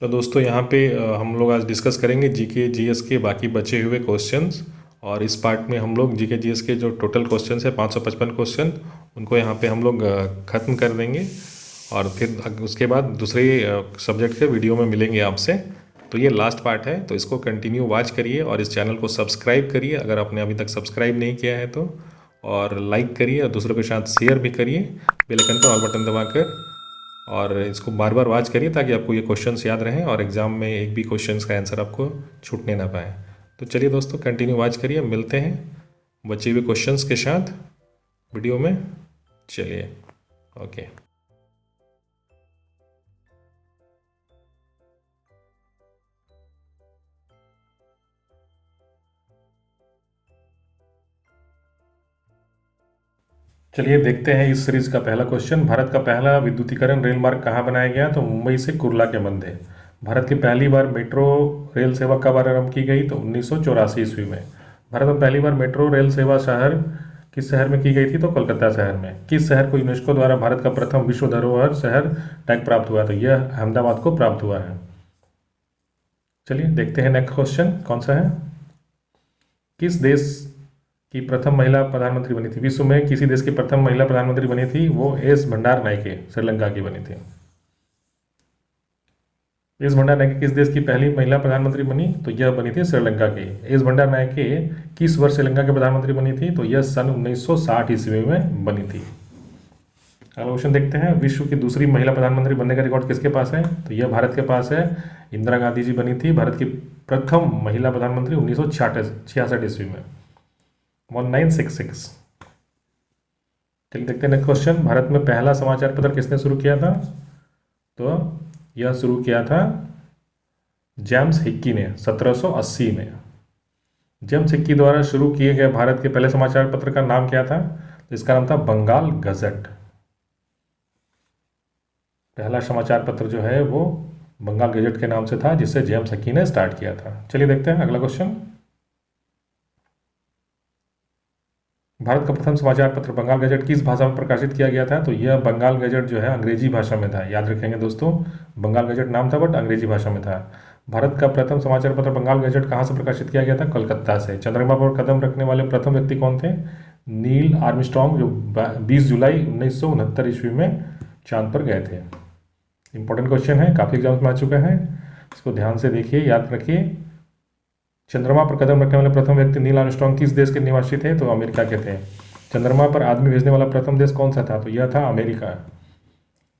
तो दोस्तों यहाँ पे हम लोग आज डिस्कस करेंगे जीके जीएस के बाकी बचे हुए क्वेश्चंस। और इस पार्ट में हम लोग जीके जीएस के जो टोटल क्वेश्चंस है 555 क्वेश्चन, उनको यहाँ पे हम लोग ख़त्म कर देंगे। और फिर उसके बाद दूसरे सब्जेक्ट के वीडियो में मिलेंगे आपसे। तो ये लास्ट पार्ट है, तो इसको कंटिन्यू वॉच करिए और इस चैनल को सब्सक्राइब करिए अगर आपने अभी तक सब्सक्राइब नहीं किया है तो। और लाइक करिए और दूसरों के साथ शेयर भी करिए बेल आइकन पर ऑल बटन दबाकर। और इसको बार बार वॉच करिए ताकि आपको ये क्वेश्चंस याद रहें और एग्ज़ाम में एक भी क्वेश्चंस का आंसर आपको छूटने ना पाए। तो चलिए दोस्तों कंटिन्यू वॉच करिए, मिलते हैं बचे हुए क्वेश्चंस के साथ वीडियो में। चलिए ओके। चलिए देखते हैं इस सीरीज का पहला क्वेश्चन। भारत का पहला विद्युतीकरण रेल मार्ग कहाँ बनाया गया? तो मुंबई से कुर्ला के मध्य। भारत की पहली बार मेट्रो रेल सेवा कब आरंभ की गई? तो 1984 ईस्वी में। भारत में पहली बार मेट्रो रेल सेवा किस शहर में की गई थी? तो कोलकाता शहर में। किस शहर को यूनेस्को द्वारा भारत का प्रथम विश्व धरोहर शहर टैग प्राप्त हुआ? तो यह अहमदाबाद को प्राप्त हुआ है। चलिए देखते हैं नेक्स्ट क्वेश्चन कौन सा है। किस देश की प्रथम महिला प्रधानमंत्री बनी थी? विश्व में किसी देश की प्रथम महिला प्रधानमंत्री बनी थी? वो एस भंडार नायके, श्रीलंका की बनी थी। एस भंडार नायके किस देश की पहली महिला प्रधानमंत्री बनी? तो यह बनी थी श्रीलंका की। एस भंडार नायके किस वर्ष श्रीलंका की प्रधानमंत्री बनी थी? तो यह सन 1960 ईस्वी में बनी थी। अगला क्वेश्चन देखते हैं। विश्व की दूसरी महिला प्रधानमंत्री बनने का रिकॉर्ड किसके पास है? तो यह भारत के पास है। इंदिरा गांधी जी बनी थी भारत की प्रथम महिला प्रधानमंत्री 1966 ईस्वी में, 1966। चलिए देखते हैं नेक्स्ट क्वेश्चन। भारत में पहला समाचार पत्र किसने शुरू किया था? तो यह शुरू किया था जेम्स हिक्की ने 1780 में। जेम्स हिक्की द्वारा शुरू किए गए भारत के पहले समाचार पत्र का नाम क्या था? तो इसका नाम था बंगाल गजट। पहला समाचार पत्र जो है वो बंगाल गजट के नाम से था, जिसे जेम्स हिक्की ने स्टार्ट किया था। चलिए देखते हैं अगला क्वेश्चन। भारत का प्रथम समाचार पत्र बंगाल गजट किस भाषा में प्रकाशित किया गया था? तो यह बंगाल गजट जो है अंग्रेजी भाषा में था। याद रखेंगे दोस्तों, बंगाल गजट नाम था बट अंग्रेजी भाषा में था। भारत का प्रथम समाचार पत्र बंगाल गजट कहाँ से प्रकाशित किया गया था? कोलकाता से। चंद्रमा पर कदम रखने वाले प्रथम व्यक्ति कौन थे? नील आर्मस्ट्रॉन्ग, जो 20 जुलाई 1969 ईस्वी में चांद पर गए थे। इंपॉर्टेंट क्वेश्चन है, काफ़ी एग्जाम्स में आ चुका है, इसको ध्यान से देखिए, याद रखिए। चंद्रमा पर कदम रखने वाले प्रथम व्यक्ति नील आर्मस्ट्रॉन्ग किस देश के निवासी थे? तो अमेरिका के थे। चंद्रमा पर आदमी भेजने वाला प्रथम देश कौन सा था? तो यह था अमेरिका।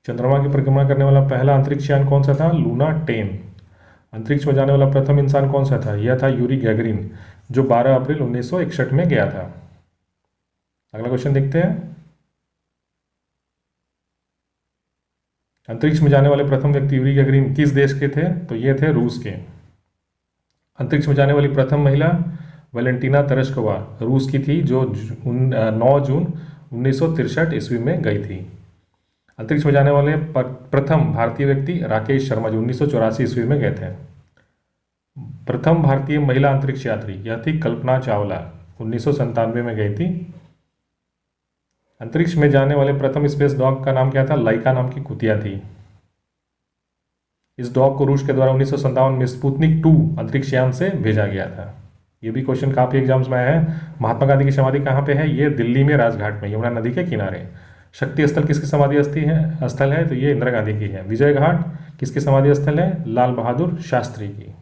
चंद्रमा की परिक्रमा करने वाला पहला अंतरिक्ष यान कौन सा था? लूना 10। अंतरिक्ष में जाने वाला प्रथम इंसान कौन सा था? यह था यूरी गैगरिन, जो 12 अप्रैल 1961 में गया था। अगला क्वेश्चन देखते हैं। अंतरिक्ष में जाने वाले प्रथम व्यक्ति यूरी गैगरिन किस देश के थे? तो ये थे रूस के। अंतरिक्ष में जाने वाली प्रथम महिला वैलेंटीना तरस्कोवा रूस की थी, जो 9 जून 1963 ईस्वी में गई थी। अंतरिक्ष में जाने वाले प्रथम भारतीय व्यक्ति राकेश शर्मा, जो 1984 ईस्वी में गए थे। प्रथम भारतीय महिला अंतरिक्ष यात्री यह थी कल्पना चावला, 1997 में गई थी। अंतरिक्ष में जाने वाले प्रथम स्पेस डॉग का नाम क्या था? लाइका नाम की कुतिया थी। इस डॉग को रूस के द्वारा 1957 में स्पुतनिक 2 अंतरिक्ष यान से भेजा गया था। ये भी क्वेश्चन काफ़ी एग्जाम्स में आया है। महात्मा गांधी की समाधि कहाँ पे है? ये दिल्ली में राजघाट में, यमुना नदी के किनारे। शक्ति स्थल किसकी समाधि स्थल है? तो ये इंदिरा गांधी की है। विजय घाट किसकी समाधि स्थल है? लाल बहादुर शास्त्री की।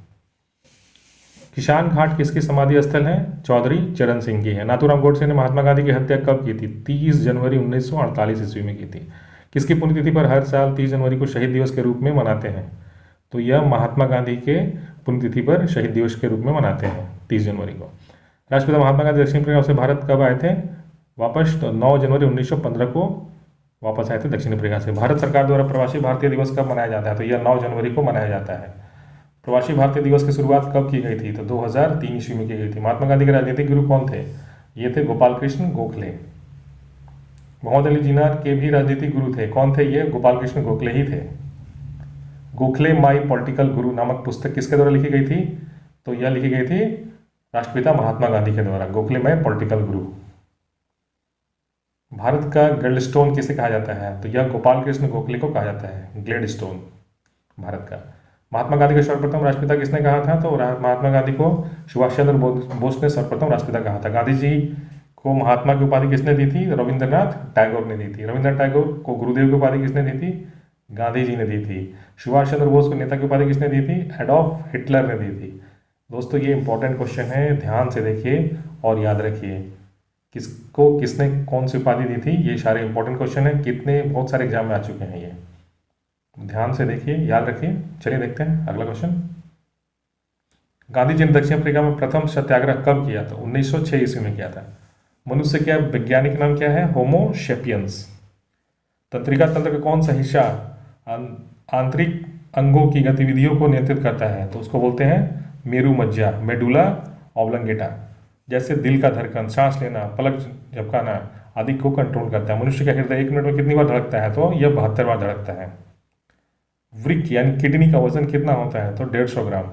किसान घाट किसकी समाधि स्थल है? चौधरी चरण सिंह की है। नाथूराम गोडसे ने महात्मा गांधी की हत्या कब की थी? 30 जनवरी 1948 ईस्वी में की थी। किसकी पुण्यतिथि पर हर साल 30 जनवरी को शहीद दिवस के रूप में मनाते हैं? तो यह महात्मा गांधी के पुण्यतिथि पर शहीद दिवस के रूप में मनाते हैं 30 जनवरी को। राष्ट्रपिता महात्मा गांधी दक्षिण अफ्रीका से भारत कब आए थे वापस? तो 9 जनवरी 1915 को वापस आए थे दक्षिण अफ्रीका से। भारत सरकार द्वारा प्रवासी भारतीय दिवस कब मनाया जाता है? तो यह 9 जनवरी को मनाया जाता है। प्रवासी भारतीय दिवस की शुरुआत कब की गई थी? तो 2003 ईस्वी में की गई थी। महात्मा गांधी के राजनीतिक गुरु कौन थे? ये थे गोपाल कृष्ण गोखले। मोहम्मद अली जिन्ना के भी राजनीतिक गुरु थे। कौन थे ये? गोपाल कृष्ण गोखले ही थे। गोखले माई पॉलिटिकल गुरु नामक पुस्तक किसके द्वारा लिखी गई थी? तो यह लिखी गई थी राष्ट्रपिता महात्मा गांधी के द्वारा। गोखले माई पॉलिटिकल गुरु। भारत का ग्लेडस्टोन किसे कहा जाता है? तो यह गोपाल कृष्ण गोखले को कहा जाता है ग्लेडस्टोन भारत का। महात्मा गांधी का सर्वप्रथम राष्ट्रपिता किसने कहा था? तो महात्मा गांधी को सुभाष चंद्र बोस ने सर्वप्रथम राष्ट्रपिता कहा था। गांधी जी को महात्मा की उपाधि किसने दी थी? रविंद्रनाथ टैगोर ने दी थी। रविंद्रनाथ टैगोर को गुरुदेव की उपाधि किसने दी थी? गांधी जी ने दी थी। सुभाष चंद्र बोस को नेता की उपाधि किसने दी थी? एडॉल्फ हिटलर ने दी थी। दोस्तों ये इंपॉर्टेंट क्वेश्चन है, ध्यान से देखिए और याद रखिए किसको किसने कौन सी उपाधि दी थी। ये सारे इंपॉर्टेंट क्वेश्चन है, कितने बहुत सारे एग्जाम में आ चुके हैं, ये ध्यान से देखिए, याद रखिए। चलिए देखते हैं अगला क्वेश्चन। गांधी जी ने दक्षिण अफ्रीका में प्रथम सत्याग्रह कब किया था? 1906 ईस्वी में किया था। मनुष्य का वैज्ञानिक नाम क्या है? होमो सेपियंस। तंत्रिका तंत्र का कौन सा हिस्सा आंतरिक अंगों की गतिविधियों को नियंत्रित करता है? तो उसको बोलते हैं मेरु मज्जा, मेडुला ऑब्लंगेटा। जैसे दिल का धड़कन, सांस लेना, पलक झपकाना आदि को कंट्रोल करता है। मनुष्य का हृदय 1 मिनट में कितनी बार धड़कता है? तो यह 72 बार धड़कता है। वृक्क यानी किडनी का वजन कितना होता है? तो 150 ग्राम।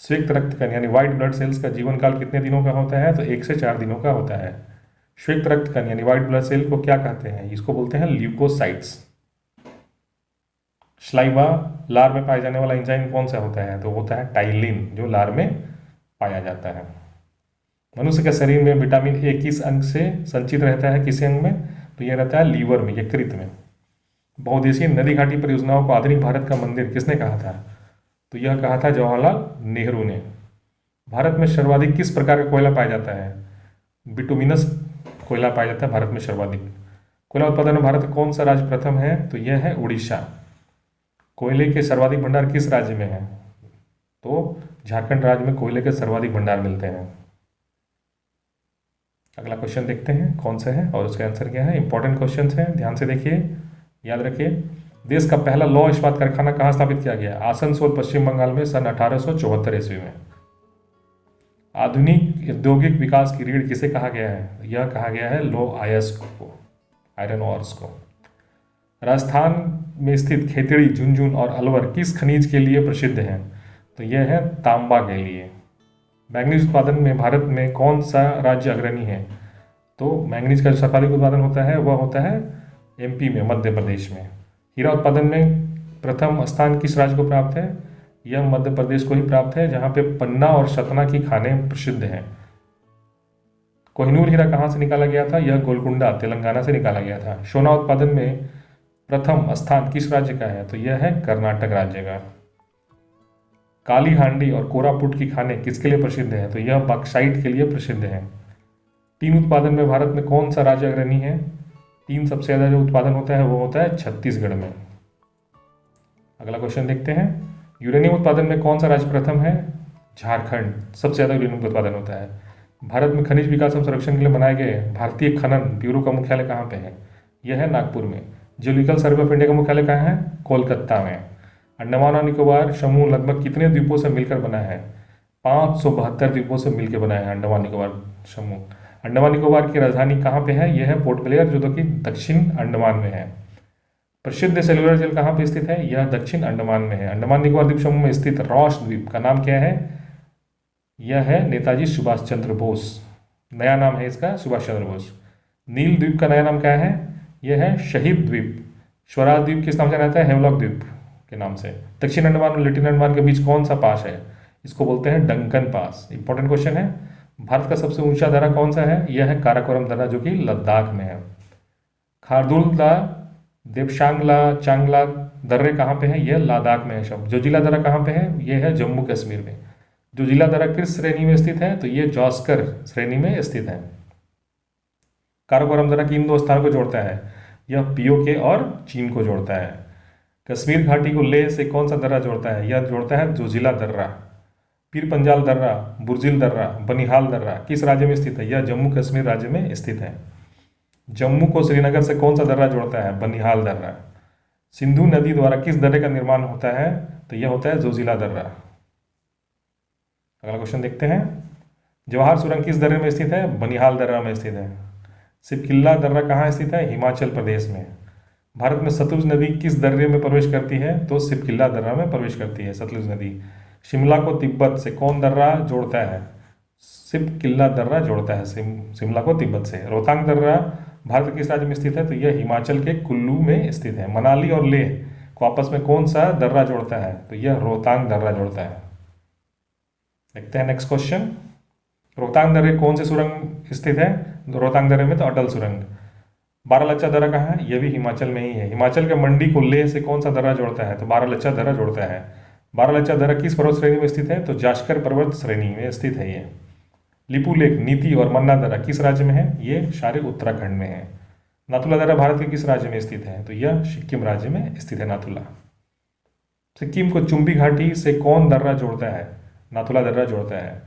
श्वेत रक्तकण यानी व्हाइट ब्लड सेल्स का जीवन काल कितने दिनों का होता है? तो 1 से 4 दिनों का होता है। श्वेत रक्तकण यानी व्हाइट ब्लड सेल को क्या कहते हैं? इसको बोलते हैं ल्यूकोसाइट्स। स्लाइवा, लार में पाया जाने वाला एंजाइम कौन सा होता है? तो होता है टाइलिन, जो लार में पाया जाता है। मनुष्य के शरीर में विटामिन ए किस अंग से संचित रहता है? किसी अंग में? तो यह रहता है लीवर में, यकृत में। बहुउद्देशीय नदी घाटी परियोजनाओं को आधुनिक भारत का मंदिर किसने कहा था? तो यह कहा था जवाहरलाल नेहरू ने। भारत में सर्वाधिक किस प्रकार का कोयला पाया जाता है? बिटुमिनस कोयला पाया जाता है भारत में सर्वाधिक। कोयला उत्पादन में भारत का कौन सा राज्य प्रथम है? तो यह है उड़ीसा। कोयले के सर्वाधिक भंडार किस राज्य में है? तो झारखंड राज्य में कोयले के सर्वाधिक भंडार मिलते हैं। अगला क्वेश्चन देखते हैं कौन सा है और उसका आंसर क्या है। इंपॉर्टेंट क्वेश्चन है, ध्यान से देखिए, याद रखिए। देश का पहला लौह इस्पात कारखाना कहाँ स्थापित किया गया? आसनसोल, पश्चिम बंगाल में, सन 1874 ईस्वी में। आधुनिक औद्योगिक विकास की रीढ़ किसे कहा गया है? यह कहा गया है लौह अयस्क को, आयरन ओर्स को। राजस्थान में स्थित खेतड़ी, झुंझुनू और अलवर किस खनिज के लिए प्रसिद्ध हैं? तो यह है तांबा के लिए। मैंगनीज उत्पादन में भारत में कौन सा राज्य अग्रणी है? तो मैंगनीज का जो सर्वाधिक उत्पादन होता है वह होता है एमपी में, मध्य प्रदेश में। हीरा उत्पादन में प्रथम स्थान किस राज्य को प्राप्त है? यह मध्य प्रदेश को ही प्राप्त है, जहां पे पन्ना और सतना की खानें प्रसिद्ध हैं। कोहिनूर हीरा कहाँ से निकाला गया था? यह गोलकुंडा, तेलंगाना से निकाला गया था। सोना उत्पादन में प्रथम स्थान किस राज्य का है? तो यह है कर्नाटक राज्य का। काली हांडी और कोरापुट की खानें किसके लिए प्रसिद्ध है? तो यह बॉक्साइट के लिए प्रसिद्ध है। टीन उत्पादन में भारत में कौन सा राज्य अग्रणी है? टीन सबसे ज़्यादा जो उत्पादन होता है वो होता है छत्तीसगढ़ में। अगला क्वेश्चन देखते हैं। यूरेनियम उत्पादन में कौन सा राज्य प्रथम है? झारखंड, सबसे ज़्यादा यूरेनियम का उत्पादन होता है। भारत में खनिज विकास एवं संरक्षण के लिए बनाए गए भारतीय खनन ब्यूरो का मुख्यालय कहाँ पे है? यह है नागपुर में। जियोलॉजिकल सर्वे ऑफ इंडिया का मुख्यालय कहाँ है? कोलकाता में। अंडमान और निकोबार समूह लगभग कितने द्वीपों से मिलकर बना है? 572 द्वीपों से मिलकर बना है अंडमान निकोबार समूह। अंडमान निकोबार की राजधानी कहाँ पे है? यह है पोर्ट ब्लेयर, जो कि दक्षिण अंडमान में है। प्रसिद्ध सेलुलर जेल कहाँ पे स्थित है? यह दक्षिण अंडमान में है। अंडमान निकोबार द्वीप समूह में स्थित रॉस द्वीप का नाम क्या है? यह है नेताजी सुभाष चंद्र बोस, नया नाम है इसका सुभाष चंद्र बोस। नील द्वीप का नया नाम क्या है? यह है शहीद द्वीप। स्वराज द्वीप किस नाम से रहता है? हेवलॉक द्वीप के नाम से। दक्षिण अंडमान और लिटिल अंडमान के बीच कौन सा पास है? इसको बोलते हैं डंकन पास। इंपॉर्टेंट क्वेश्चन है। भारत का सबसे ऊंचा दर्रा कौन सा है? यह है काराकोरम दर्रा, जो कि लद्दाख में है। खारदुला, देवशांगला, चांगला दर्रे कहाँ पे है? यह लद्दाख में है सब। जोजिला दर्रा कहाँ पे है? यह है जम्मू कश्मीर में। जोजिला दर्रा किस श्रेणी में स्थित है? तो यह जॉस्कर श्रेणी में स्थित है। काराकोरम दर्रा किन दो स्थानों को जोड़ता है? यह पीओके और चीन को जोड़ता है। कश्मीर घाटी को लेह से कौन सा दर्रा जोड़ता है? यह जोड़ता है जोजिला दर्रा। पीर पंजाल दर्रा, बुर्जिल दर्रा, बनिहाल दर्रा किस राज्य में स्थित है? यह जम्मू कश्मीर राज्य में स्थित है। जम्मू को श्रीनगर से कौन सा दर्रा जोड़ता है? बनिहाल दर्रा। सिंधु नदी द्वारा किस दर्रे का निर्माण होता है? तो यह होता है जोजिला दर्रा। अगला क्वेश्चन देखते हैं। जवाहर सुरंग किस दर्रे में स्थित है? बनिहाल दर्रा में स्थित है। सिपकिल्ला दर्रा कहाँ स्थित है? हिमाचल प्रदेश में। भारत में सतलुज नदी किस दर्रे में प्रवेश करती है? तो सिपकिल्ला दर्रा में प्रवेश करती है सतलुज नदी। शिमला को तिब्बत से कौन दर्रा जोड़ता है? सिपकिल्ला दर्रा जोड़ता है शिमला को तिब्बत से। रोहतांग दर्रा भारत के किस राज्य में स्थित है? तो यह हिमाचल के कुल्लू में स्थित है। मनाली और लेह को आपस में कौन सा दर्रा जोड़ता है? तो यह रोहतांग दर्रा जोड़ता है। देखते हैं नेक्स्ट क्वेश्चन। रोहतांग दर्रे कौन से सुरंग स्थित है? रोहतांग दर्रे में तो अटल सुरंग। बारालाचा दर्रा कहाँ है? यह भी हिमाचल में ही है। हिमाचल के मंडी को लेह से कौन सा दर्रा जोड़ता है? तो बारालाचा दर्रा जोड़ता है। बारालाचा दर्रा किस पर्वत श्रेणी में स्थित है? तो जास्कर पर्वत श्रेणी में स्थित है ये। लिपू लेक, नीति और मन्ना दर्रा किस राज्य में है? ये सारे उत्तराखंड में है। नाथुला दर्रा भारत के किस राज्य में स्थित है? तो यह सिक्किम राज्य में स्थित है नाथुला। सिक्किम को चुंबी घाटी से कौन दर्रा जोड़ता है? नाथुला दर्रा जोड़ता है।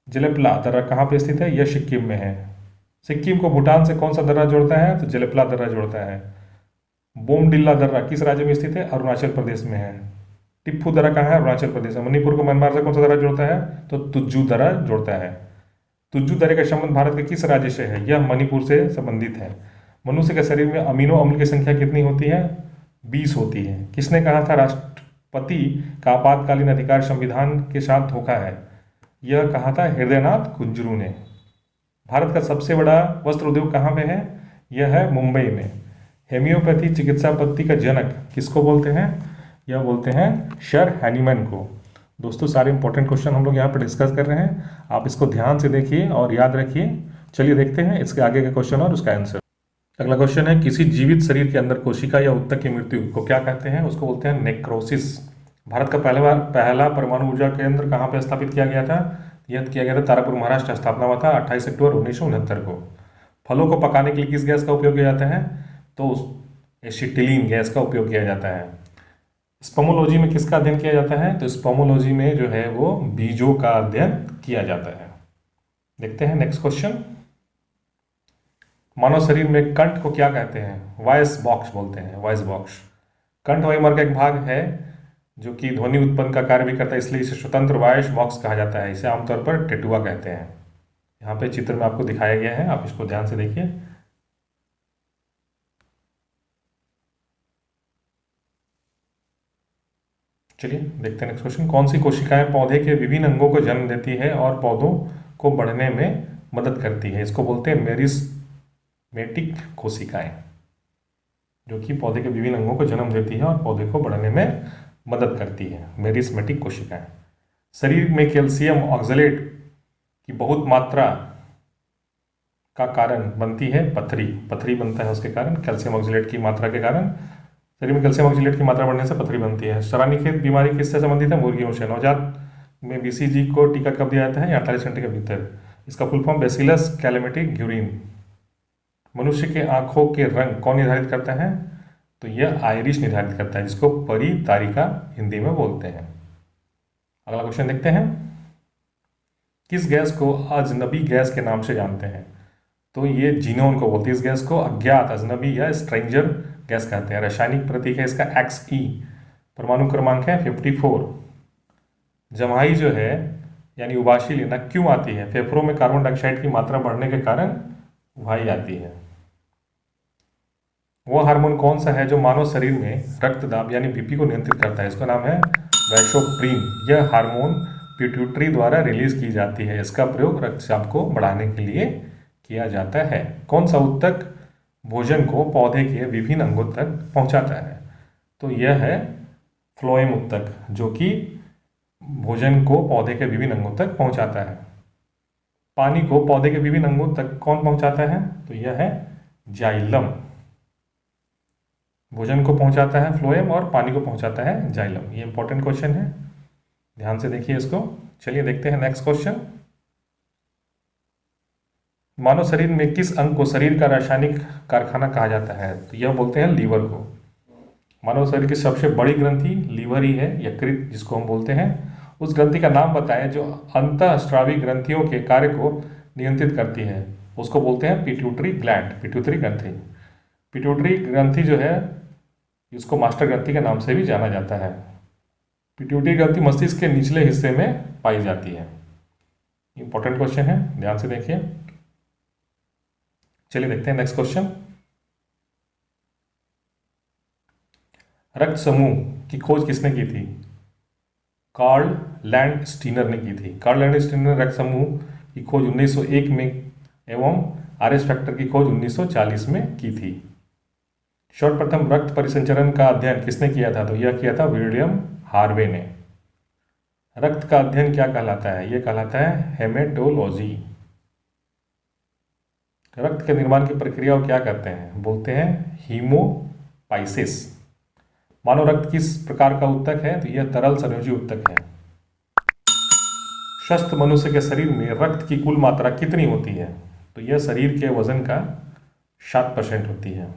जलेपला दर्रा कहाँ पर स्थित है? यह सिक्किम में है। सिक्किम को भूटान से कौन सा दर्रा जोड़ता है? तो जलेपला दर्रा जोड़ता है। बोमडिल्ला दर्रा किस राज्य में स्थित है? अरुणाचल प्रदेश में है। टिप्पू दर्रा कहाँ है? अरुणाचल प्रदेश में। मणिपुर को म्यांमार से कौन सा दर्रा जोड़ता है? तो तुज्जू दर्रा जोड़ता है। तुज्जू दर्रे का संबंध भारत के किस राज्य से है? यह मणिपुर से संबंधित है। मनुष्य के शरीर में अमीनो अम्ल की संख्या कितनी होती है? 20 होती है। किसने कहा था राष्ट्रपति का आपातकालीन अधिकार संविधान के साथ धोखा है? यह कहा था हृदयनाथ कुंजरू ने। भारत का सबसे बड़ा वस्त्र उद्योग कहाँ पे है? यह है मुंबई में। हेम्योपैथी चिकित्सा पद्धति का जनक किसको बोलते हैं? यह बोलते हैं सर हैनीमैन को। दोस्तों सारे इंपॉर्टेंट क्वेश्चन हम लोग यहाँ पर डिस्कस कर रहे हैं, आप इसको ध्यान से देखिए और याद रखिए। चलिए देखते हैं इसके आगे का क्वेश्चन और उसका आंसर। अगला क्वेश्चन है, किसी जीवित शरीर के अंदर कोशिका या ऊतक की मृत्यु को क्या कहते हैं? उसको बोलते हैं नेक्रोसिस। भारत का पहला परमाणु ऊर्जा केंद्र कहाँ पर स्थापित किया गया था? यह किया गया था तारापुर महाराष्ट्र। स्थापना हुआ था 28 अक्टूबर 1969 को। फलों को पकाने के लिए किस गैस का उपयोग किया जाता है? तो एसिटिलीन गैस का उपयोग किया जाता है। स्पर्मोलॉजी में किसका अध्ययन किया जाता है? तो स्पर्मोलॉजी में जो है वो बीजों का अध्ययन किया जाता है। देखते हैं नेक्स्ट क्वेश्चन। मानव शरीर में कंठ को क्या कहते हैं? वॉइस बॉक्स बोलते हैं, वॉइस बॉक्स। कंठ वायुमंडल का एक भाग है जो कि ध्वनि उत्पन्न का कार्य भी करता है, इसलिए इसे स्वतंत्र वॉइस बॉक्स कहा जाता है। इसे आमतौर पर टेटुआ कहते हैं। यहाँ पे चित्र में आपको दिखाया गया है, आप इसको ध्यान से देखिए। चलिए देखते हैं नेक्स्ट क्वेश्चन। कौन सी कोशिकाएं पौधे के विभिन्न अंगों को जन्म देती है और पौधों को बढ़ने में मदद करती है? इसको बोलते हैं मेरिस्मेटिक कोशिकाएं, जो कि पौधे के विभिन्न अंगों को जन्म देती है और पौधे को बढ़ने में मदद करती है, मेरिस्मेटिक कोशिकाएं। शरीर में कैल्शियम ऑक्सलेट की बहुत मात्रा का कारण बनती है पथरी। पथरी बनता है उसके कारण, कैल्शियम ऑक्सलेट की मात्रा के कारण शरीर में कैल्शियम ऑक्सलेट की मात्रा बढ़ने से पथरी बनती है। रानीखेत बीमारी किससे संबंधित है? मुर्गियों से। नवजात में बीसीजी को टीका कब दिया जाता है? 48 घंटे के भीतर। इसका full form bacillus calamity Guérin. मनुष्य के आंखों के रंग कौन निर्धारित करता है? तो यह आयरिश निर्धारित करता है, जिसको परितारिका हिंदी में बोलते हैं। अगला क्वेश्चन देखते हैं। किस गैस को अजनबी गैस के नाम से जानते हैं? तो ये जीनोन को बोलते हैं। इस गैस को अज्ञात, अजनबी या स्ट्रेंजर गैस कहते हैं। रासायनिक प्रतीक है इसका Xe। परमाणु क्रमांक है 54। जमाई जो है यानी उबासी लेना क्यों आती है? फेफड़ों में कार्बन डाइऑक्साइड की मात्रा बढ़ने के कारण उबाई आती है। वो हार्मोन कौन सा है जो मानव शरीर में रक्तदाब यानी बीपी को नियंत्रित करता है? इसका नाम है वैसोप्रीन। यह हार्मोन पिट्यूटरी द्वारा रिलीज की जाती है। इसका प्रयोग रक्तचाप को बढ़ाने के लिए किया जाता है। कौन सा ऊतक भोजन को पौधे के विभिन्न अंगों तक पहुंचाता है? तो यह है फ्लोएम ऊतक, जो कि भोजन को पौधे के विभिन्न अंगों तक पहुंचाता है। पानी को पौधे के विभिन्न अंगों तक कौन पहुंचाता है? तो यह है जाइलम। भोजन को पहुंचाता है फ्लोएम और पानी को पहुंचाता है जाइलम। ये इंपॉर्टेंट क्वेश्चन है, ध्यान से देखिए इसको। चलिए देखते हैं नेक्स्ट क्वेश्चन। मानव शरीर में किस अंग को शरीर का रासायनिक कारखाना कहा जाता है? तो यह बोलते हैं लीवर को। मानव शरीर की सबसे बड़ी ग्रंथि लीवर ही है, यकृत जिसको हम बोलते हैं। उस ग्रंथि का नाम बताएं जो अंतःस्रावी ग्रंथियों के कार्य को नियंत्रित करती है। उसको बोलते हैं पिट्यूटरी ग्लैंड, पिट्यूटरी ग्रंथि। पिट्यूटरी ग्रंथि जो है इसको मास्टर ग्रंथि के नाम से भी जाना जाता है। पिट्यूटरी ग्रंथि मस्तिष्क के निचले हिस्से में पाई जाती है। इंपॉर्टेंट क्वेश्चन है, ध्यान से देखिए। चलिए देखते हैं नेक्स्ट क्वेश्चन। रक्त समूह की खोज किसने की थी? कार्ल लैंडस्टीनर ने की थी। कार्ल लैंडस्टीनर ने रक्त समूह की खोज 1901 में एवं आरएस फैक्टर की खोज 1940 में की थी। सर्वप्रथम रक्त परिसंचरण का अध्ययन किसने किया था? तो यह किया था विलियम हार्वे ने। रक्त का अध्ययन क्या कहलाता है? यह कहलाता है हेमेटोलॉजी। रक्त के निर्माण की प्रक्रिया को क्या कहते हैं? बोलते हैं हीमोपाइसिस। मानव रक्त किस प्रकार का ऊतक है? तो यह तरल संयोजी ऊतक है। स्वस्थ मनुष्य के शरीर में रक्त की कुल मात्रा कितनी होती है? तो यह शरीर के वजन का 7% होती है।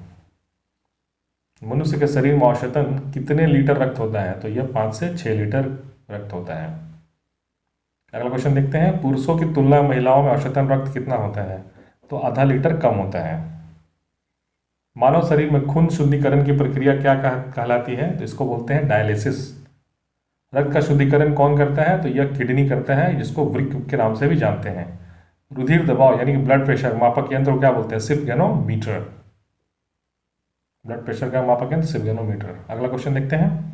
मनुष्य के शरीर में औसतन कितने लीटर रक्त होता है? तो यह 5 से 6 लीटर रक्त होता है। अगला क्वेश्चन देखते हैं, पुरुषों की तुलना में महिलाओं में औसतन रक्त कितना होता है? तो आधा लीटर कम होता है। मानव शरीर में खून शुद्धिकरण की प्रक्रिया क्या कहलाती है? तो इसको बोलते हैं डायलिसिस। रक्त का शुद्धिकरण कौन करता है? तो यह किडनी करता है, जिसको वृक्क के नाम से भी जानते हैं। रुधिर दबाव यानी कि ब्लड प्रेशर मापक यंत्र को क्या बोलते हैं? स्फिग्नोमीटर। ब्लड प्रेशर का मापक यंत्र स्फिग्नोमीटर। अगला क्वेश्चन देखते हैं,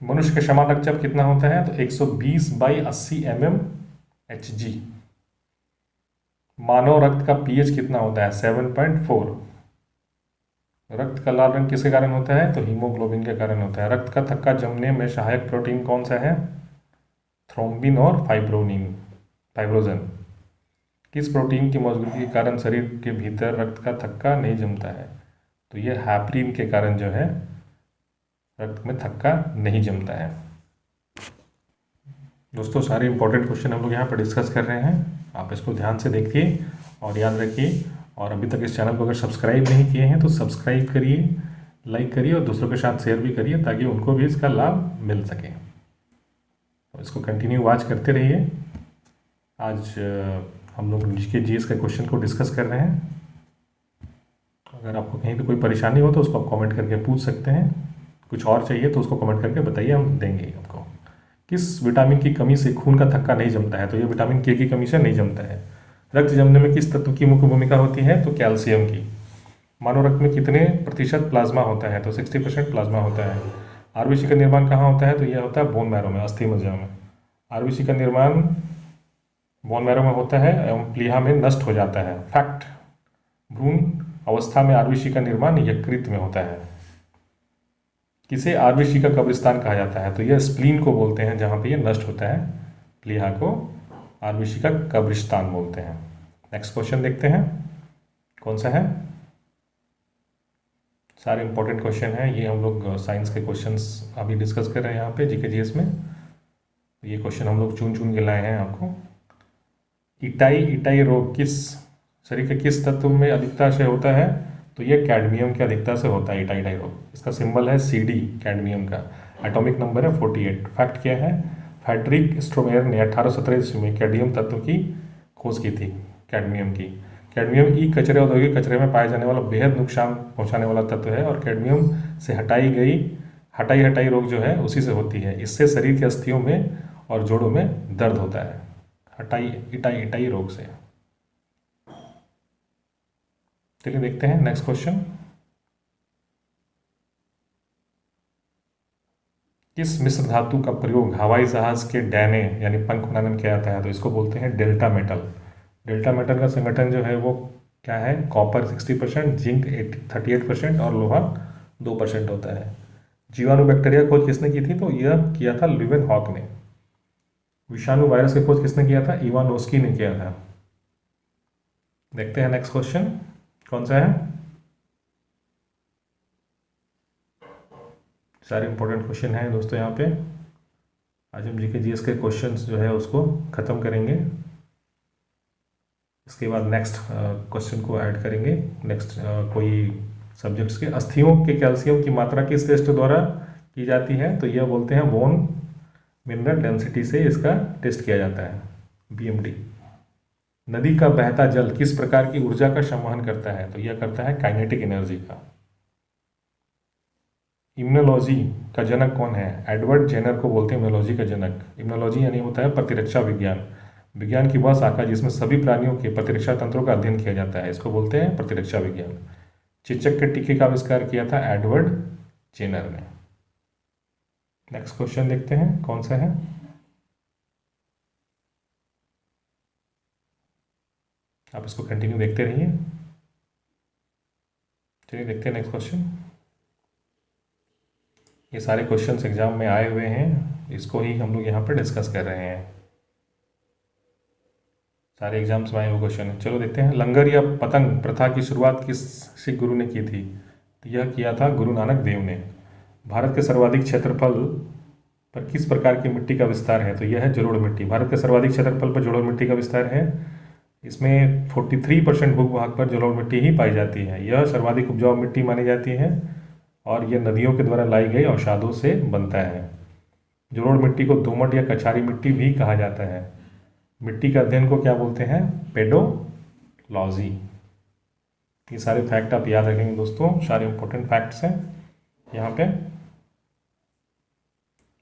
मनुष्य का समान रक्तचाप कितना होता है? तो 120/80 mmHg। मानव रक्त का पीएच कितना होता है? 7.4। रक्त का लाल रंग किसके कारण होता है? तो हीमोग्लोबिन के कारण होता है। रक्त का थक्का जमने में सहायक प्रोटीन कौन सा है? थ्रोम्बिन और फाइब्रोजन। किस प्रोटीन की मौजूदगी के कारण शरीर के भीतर रक्त का थक्का नहीं जमता है? तो यह हैप्रीन के कारण जो है रक्त में थक्का नहीं जमता है। दोस्तों, सारे इंपॉर्टेंट क्वेश्चन हम लोग यहाँ पर डिस्कस कर रहे हैं, आप इसको ध्यान से देखिए और याद रखिए। और अभी तक इस चैनल को अगर सब्सक्राइब नहीं किए हैं तो सब्सक्राइब करिए, लाइक करिए और दूसरों के साथ शेयर भी करिए ताकि उनको भी इसका लाभ मिल सके। तो इसको कंटिन्यू वॉच करते रहिए। आज हम लोग जीके जीएस के क्वेश्चन को डिस्कस कर रहे हैं। अगर आपको कहीं पे कोई परेशानी हो तो उसको आप कमेंट करके पूछ सकते हैं। कुछ और चाहिए तो उसको कमेंट करके बताइए, हम देंगे आपको। किस विटामिन की कमी से खून का थक्का नहीं जमता है? तो ये विटामिन के की कमी से नहीं जमता है। रक्त जमने में किस तत्व की मुख्य भूमिका होती है? तो कैल्शियम की। मानव रक्त में कितने प्रतिशत प्लाज्मा होता है? तो 60% प्लाज्मा होता है। आरबीसी का निर्माण कहाँ होता है? तो यह होता है बोन मैरो में, अस्थि मज्जा में। आरबीसी का निर्माण बोन मैरो में होता है एवं प्लीहा में नष्ट हो जाता है। फैक्ट, भ्रूण अवस्था में आरबीसी का निर्माण यकृत में होता है। किसे आरबीसी का कब्रिस्तान कहा जाता है? तो यह स्प्लीन को बोलते हैं, जहाँ पे ये नष्ट होता है प्लीहा को आरबीसी का कब्रिस्तान बोलते हैं। नेक्स्ट क्वेश्चन देखते हैं, कौन सा है? सारे इंपॉर्टेंट क्वेश्चन हैं, ये हम लोग साइंस के क्वेश्चंस अभी डिस्कस कर रहे हैं यहाँ पे जीके जीएस में। ये क्वेश्चन हम लोग चुन चुन के लाए हैं आपको। इटाई रोग किस शरीर के किस तत्व में अधिकता से होता है? तो ये कैडमियम की अधिकता से होता है इटाई रोग। इसका सिंबल है CD, कैडमियम का। एटॉमिक नंबर है 48। फैक्ट क्या है? फ्रेडरिक स्ट्रोमेयर ने 1817 ईस्वी में कैडमियम तत्व की खोज की थी, कैडमियम की। कैडमियम ई कचरे औद्योगिक कचरे में पाए जाने वाला बेहद नुकसान पहुंचाने वाला तत्व है और कैडमियम से हटाई रोग जो है उसी से होती है। इससे शरीर के अस्थियों में और जोड़ों में दर्द होता है, इटाई रोग से। चलिए देखते हैं नेक्स्ट क्वेश्चन। किस मिश्र धातु का प्रयोग हवाई जहाज के डैने यानी पंख बनाने में किया जाता है? तो इसको बोलते हैं डेल्टा मेटल। डेल्टा मेटल का संगठन जो है वो क्या है? कॉपर 60%, जिंक 38% और लोहा 2% होता है। जीवाणु बैक्टीरिया खोज किसने की थी? तो यह किया था ल्यूवेनहॉक ने। विषाणु वायरस की खोज किसने किया था? इवानोस्की ने किया था। देखते हैं नेक्स्ट क्वेश्चन, कौन सा है? सारे इंपॉर्टेंट क्वेश्चन हैं दोस्तों यहाँ पे। आज हम जीके जीएस के क्वेश्चंस जो है उसको ख़त्म करेंगे, इसके बाद नेक्स्ट क्वेश्चन को ऐड करेंगे। नेक्स्ट कोई सब्जेक्ट्स के अस्थियों के कैल्शियम की मात्रा किस टेस्ट द्वारा की जाती है? तो यह बोलते हैं बोन मिनरल डेंसिटी से इसका टेस्ट किया जाता है, BMD। नदी का बहता जल किस प्रकार की ऊर्जा का संवहन करता है? तो यह करता है काइनेटिक एनर्जी का। इम्यूनोलॉजी का जनक कौन है? एडवर्ड जेनर को बोलते हैं इम्यूनोलॉजी का जनक। इम्यूनोलॉजी यानी होता है प्रतिरक्षा विज्ञान। विज्ञान की वह शाखा जिसमें सभी प्राणियों के प्रतिरक्षा तंत्रों का अध्ययन किया जाता है, इसको बोलते हैं प्रतिरक्षा विज्ञान। चेचक के टीके का आविष्कार किया था एडवर्ड जेनर ने। नेक्स्ट क्वेश्चन देखते हैं, कौन सा है? आप इसको कंटिन्यू देखते रहिए। चलिए देखते हैं नेक्स्ट क्वेश्चन। ये सारे क्वेश्चंस एग्जाम में आए हुए हैं, इसको ही हम लोग यहाँ पर डिस्कस कर रहे हैं। सारे एग्जाम्स में आए हुए क्वेश्चन है। चलो देखते हैं। लंगर या पतंग प्रथा की शुरुआत किस सिख गुरु ने की थी? तो यह किया था गुरु नानक देव ने। भारत के सर्वाधिक क्षेत्रफल पर किस प्रकार की मिट्टी का विस्तार है? तो यह है जलोढ़ मिट्टी। भारत के सर्वाधिक क्षेत्रफल पर जलोढ़ मिट्टी का विस्तार है। इसमें 43% भूभाग पर जलोढ़ मिट्टी ही पाई जाती है। यह सर्वाधिक उपजाऊ मिट्टी मानी जाती है और यह नदियों के द्वारा लाई गई अवसादों से बनता है। जलोढ़ मिट्टी को दोमट या कछारी मिट्टी भी कहा जाता है। मिट्टी का अध्ययन को क्या बोलते हैं? पेडोलॉजी। ये सारे फैक्ट आप याद रखेंगे दोस्तों, सारे इंपॉर्टेंट फैक्ट्स हैं यहाँ पे।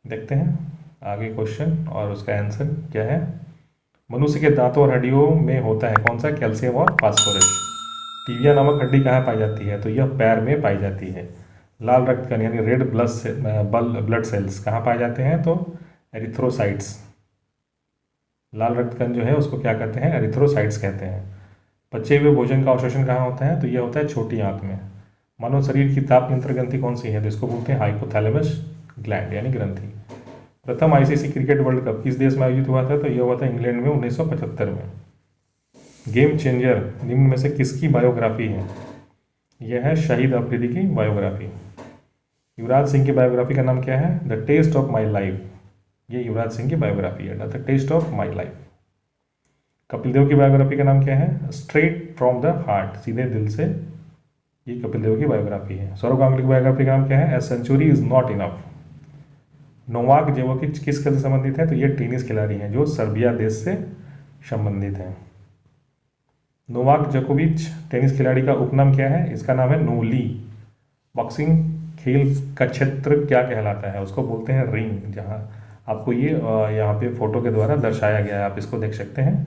देखते हैं आगे क्वेश्चन और उसका आंसर क्या है। मनुष्य के दांतों और हड्डियों में होता है कौन सा? कैल्शियम और फास्फोरस। टीबिया नामक हड्डी कहाँ पाई जाती है? तो यह पैर में पाई जाती है। लाल रक्त कण यानी रेड ब्लड सेल्स कहाँ पाए जाते हैं? तो एरिथ्रोसाइट्स। लाल रक्त कण जो है उसको क्या कहते हैं? एरिथ्रोसाइट्स कहते हैं। पचे हुए भोजन का अवशोषण कहाँ होता है? तो यह होता है छोटी आंत में। मानव शरीर की ताप नियंत्रण ग्रंथि कौन सी है? तो इसको बोलते हैं हाइपोथैलेमस ग्लैंड यानी ग्रंथि। प्रथम आईसीसी क्रिकेट वर्ल्ड कप किस देश में आयोजित हुआ था? तो यह हुआ था इंग्लैंड में 1975 में। गेम चेंजर निम्न में से किसकी बायोग्राफी है? यह है शहीद अफरीदी की बायोग्राफी। युवराज सिंह की बायोग्राफी का नाम क्या है? The test of my life. ये युवराज सिंह की बायोग्राफी है, the test of my life. Kapil Dev की बायोग्राफी का नाम क्या है? स्ट्रेट फ्रॉम द हार्ट, सीधे दिल से। ये कपिल देव की बायोग्राफी है। सौरव गांगुली की बायोग्राफी का नाम क्या है? A century is not enough. Novak जोकोविच किस खेल से संबंधित है? तो ये टेनिस खिलाड़ी हैं जो सर्बिया देश से संबंधित हैं। नोवाक जोकोविच टेनिस खिलाड़ी का उपनाम क्या है? इसका नाम है नोली। बॉक्सिंग खेल का क्षेत्र क्या कहलाता है? उसको बोलते हैं रिंग। जहाँ आपको ये यहाँ पे फोटो के द्वारा दर्शाया गया है, आप इसको देख सकते हैं।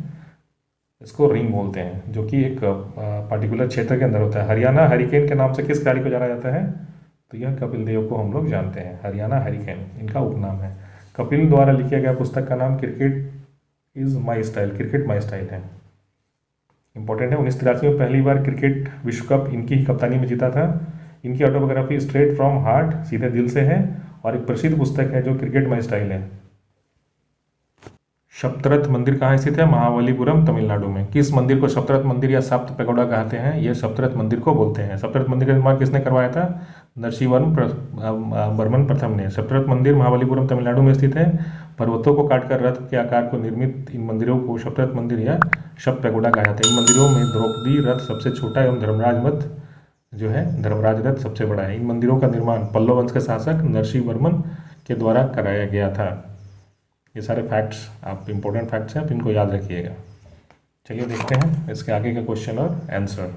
इसको रिंग बोलते हैं, जो कि एक पर्टिकुलर क्षेत्र के अंदर होता है। हरियाणा हरिकेन के नाम से किस खिलाड़ी को जाना जाता है? तो यह कपिल देव को हम लोग जानते हैं। हरियाणा हरिकेन इनका उपनाम है। कपिल द्वारा लिखा गया पुस्तक का नाम cricket is my style, cricket my style है। इंपॉर्टेंट है। 1983 में पहली बार क्रिकेट विश्व कप इनकी ही कप्तानी में जीता था। इनकी ऑटोबायोग्राफी स्ट्रेट फ्रॉम हार्ट, सीधे दिल से है, और एक प्रसिद्ध पुस्तक है जो क्रिकेट माई स्टाइल है। सप्तरथ मंदिर कहाँ स्थित है? महाबलीपुरम तमिलनाडु में। किस मंदिर को सप्तरथ मंदिर या सप्त पैगोडा कहते हैं? ये सप्तरथ मंदिर को बोलते हैं। सप्तरथ मंदिर का निर्माण किसने करवाया था? नरसिंहवर्मन प्रथम ने। सप्तरथ मंदिर महाबलीपुरम तमिलनाडु में स्थित है। पर्वतों को काटकर रथ के आकार को निर्मित इन मंदिरों को सप्तरथ मंदिर या सप्त पैगोडा कहा जाता है। इन मंदिरों में द्रौपदी रथ सबसे छोटा एवं धर्मराज रथ सबसे बड़ा है। इन मंदिरों का निर्माण पल्लव वंश के शासक नरसिंहवर्मन के द्वारा कराया गया था। ये सारे फैक्ट्स आप इंपॉर्टेंट फैक्ट्स हैं, आप इनको याद रखिएगा। चलिए देखते हैं इसके आगे का क्वेश्चन और आंसर।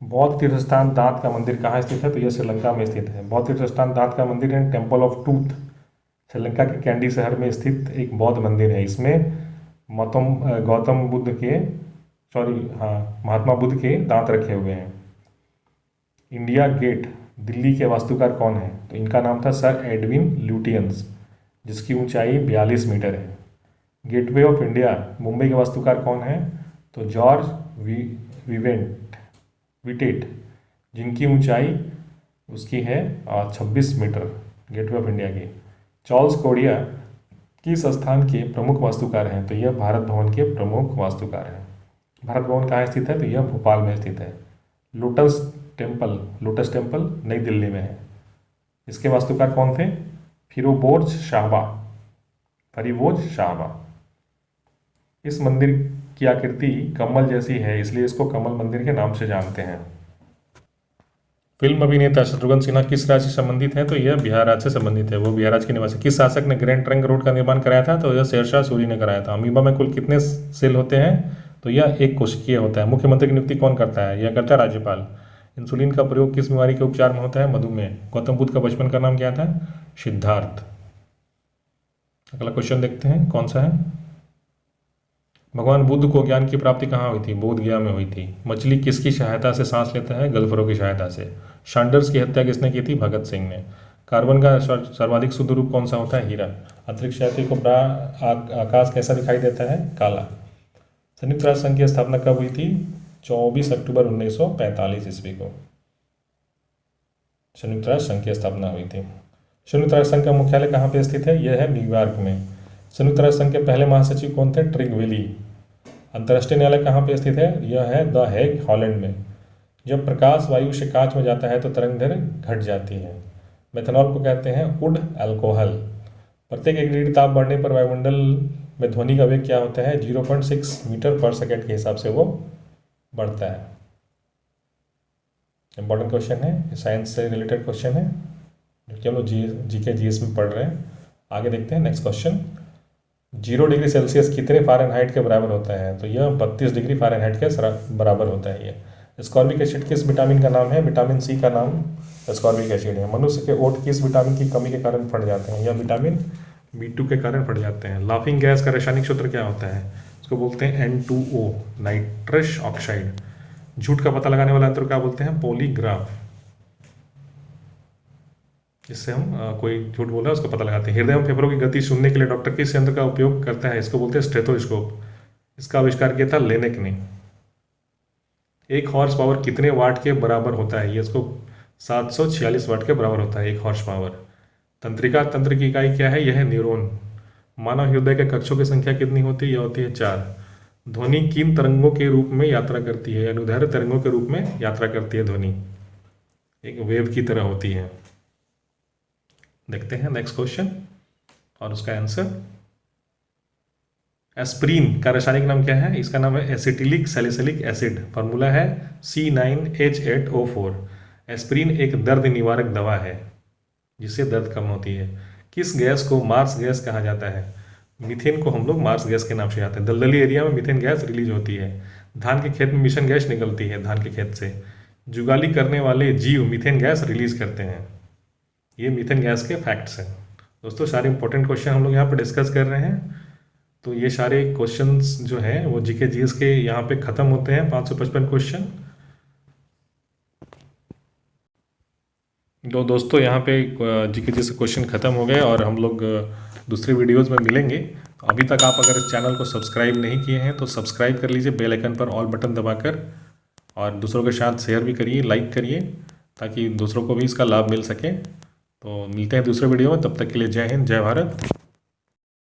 बौद्ध तीर्थस्थान दांत का मंदिर कहाँ स्थित है? तो यह श्रीलंका में स्थित है। बौद्ध तीर्थस्थान दांत का मंदिर है टेम्पल ऑफ टूथ, श्रीलंका के कैंडी शहर में स्थित एक बौद्ध मंदिर है। इसमें महात्मा बुद्ध के दांत रखे हुए हैं। इंडिया गेट दिल्ली के वास्तुकार कौन है? तो इनका नाम था सर एडविन ल्यूटियंस, जिसकी ऊंचाई 42 मीटर है। गेटवे ऑफ इंडिया मुंबई के वास्तुकार कौन है? तो जॉर्ज विटेट, जिनकी ऊंचाई उसकी है 26 मीटर, गेटवे ऑफ इंडिया की। चार्ल्स कोरिया किस स्थान के प्रमुख वास्तुकार हैं? तो यह भारत भवन के प्रमुख वास्तुकार हैं। भारत भवन कहाँ स्थित है? तो यह भोपाल में स्थित है। लोटस टेम्पल नई दिल्ली में है। इसके वास्तुकार कौन थे? फरीबोज शाहबा। इस मंदिर की आकृति कमल जैसी है, इसलिए इसको कमल मंदिर के नाम से जानते हैं। फिल्म अभिनेता शत्रुघ्न सिन्हा किस राज्य से संबंधित है? तो यह बिहार राज्य से संबंधित है, वो बिहार राज्य के निवासी। किस शासक ने ग्रैंड ट्रंक रोड का निर्माण कराया था? तो यह शेरशाह सूरी ने कराया था। अमीबा में कुल कितने सेल होते हैं? तो यह एक कोशिकीय होता है। मुख्यमंत्री की नियुक्ति कौन करता है? यह करता है राज्यपाल। इंसुलिन का प्रयोग किस बीमारी के उपचार में होता है? मधुमेह। गौतम बुद्ध का बचपन का नाम क्या था? सिद्धार्थ। अगला क्वेश्चन देखते हैं कौन सा है। भगवान बुद्ध को ज्ञान की प्राप्ति कहाँ हुई थी? बोध गया में हुई थी। मछली किसकी सहायता से सांस लेता है? गल्फरों की सहायता से। सैंडर्स की हत्या किसने की थी? भगत सिंह ने। कार्बन का सर्वाधिक शुद्ध रूप कौन सा होता है? हीरा। अंतरिक्ष यात्री को आकाश कैसा दिखाई देता है? काला। संयुक्त राष्ट्र संघ की स्थापना कब हुई थी? 24 अक्टूबर 1945 ईस्वी को संयुक्त राष्ट्र संघ की स्थापना हुई थी। संयुक्त राष्ट्र संघ का मुख्यालय कहाँ पे स्थित है? यह है न्यूयॉर्क में। संयुक्त राष्ट्र संघ के पहले महासचिव कौन थे? ट्रिगविली। अंतर्राष्ट्रीय न्यायालय कहाँ पे स्थित है? यह है द हेग, हॉलैंड में। जब प्रकाश वायु से कांच में जाता है तो तरंग दैर्घ्य घट जाती है। मेथनॉल को कहते हैं वुड अल्कोहल। प्रत्येक 1 डिग्री ताप बढ़ने पर वायुमंडल में ध्वनि का वेग क्या होता है? 0.6 मीटर पर सेकेंड के हिसाब से वो बढ़ता है। इंपॉर्टेंट क्वेश्चन है, साइंस से रिलेटेड क्वेश्चन है जो कि हम लोग जीके जीएस में पढ़ रहे हैं। आगे देखते हैं नेक्स्ट क्वेश्चन। 0 डिग्री सेल्सियस कितने फ़ारेनहाइट के बराबर होता है? तो यह 32 डिग्री फ़ारेनहाइट के बराबर होता है। ये एस्कॉर्बिक एसिड किस विटामिन का नाम है? विटामिन सी का नाम एस्कॉर्बिक एसिड है। मनुष्य के ओठ किस विटामिन की कमी के कारण फट जाते हैं? यह विटामिन B2 के कारण फट जाते हैं। लाफिंग गैस का रासायनिक सूत्र क्या होता है? उसको बोलते हैं N2O, नाइट्रस ऑक्साइड। झूठ का पता लगाने वाला यंत्र क्या बोलते हैं? पॉलीग्राफ। जिससे हम कोई झूठ बोल रहा है उसको पता लगाते हैं। हृदय एवं फेफड़ों की गति सुनने के लिए डॉक्टर किस यंत्र का उपयोग करता है? इसको बोलते हैं स्टेथोस्कोप। इसका आविष्कार किया था लेनेक ने। 1 हॉर्स पावर कितने वाट के बराबर होता है? ये इसको 746 वाट के बराबर होता है 1 हॉर्स पावर। तंत्रिका तंत्र की इकाई क्या है? यह है न्यूरॉन। मानव हृदय के कक्षों की संख्या कितनी होती है? यह होती है 4। ध्वनि किन तरंगों के रूप में यात्रा करती है? अनुदैर्घ्य तरंगों के रूप में यात्रा करती है ध्वनि, एक वेव की तरह होती है। देखते हैं नेक्स्ट क्वेश्चन और उसका आंसर। एस्प्रीन का रासायनिक नाम क्या है? इसका नाम है एसिटिलिक सैलिसिलिक एसिड। फार्मूला है C9H8O4। एस्प्रीन एक दर्द निवारक दवा है जिससे दर्द कम होती है। किस गैस को मार्स गैस कहा जाता है? मीथेन को हम लोग मार्स गैस के नाम से जाते हैं। दलदली एरिया में मीथेन गैस रिलीज होती है। धान के खेत में मिशन गैस निकलती है धान के खेत से। जुगाली करने वाले जीव मीथेन गैस रिलीज करते हैं। ये मीथेन गैस के फैक्ट्स हैं। दोस्तों सारे इंपॉर्टेंट क्वेश्चन हम लोग यहाँ पर डिस्कस कर रहे हैं। तो ये सारे क्वेश्चंस जो हैं वो जीके जीएस के यहाँ पे ख़त्म होते हैं। 555 क्वेश्चन। तो दोस्तों यहाँ पे जीके जीएस के क्वेश्चन ख़त्म हो गए और हम लोग दूसरे वीडियोज़ में मिलेंगे। अभी तक आप अगर इस चैनल को सब्सक्राइब नहीं किए हैं तो सब्सक्राइब कर लीजिए बेल आइकन पर ऑल बटन दबाकर, और दूसरों के साथ शेयर भी करिए, लाइक करिए, ताकि दूसरों को भी इसका लाभ मिल सके। तो मिलते हैं दूसरे वीडियो में, तब तक के लिए जय हिंद, जय भारत।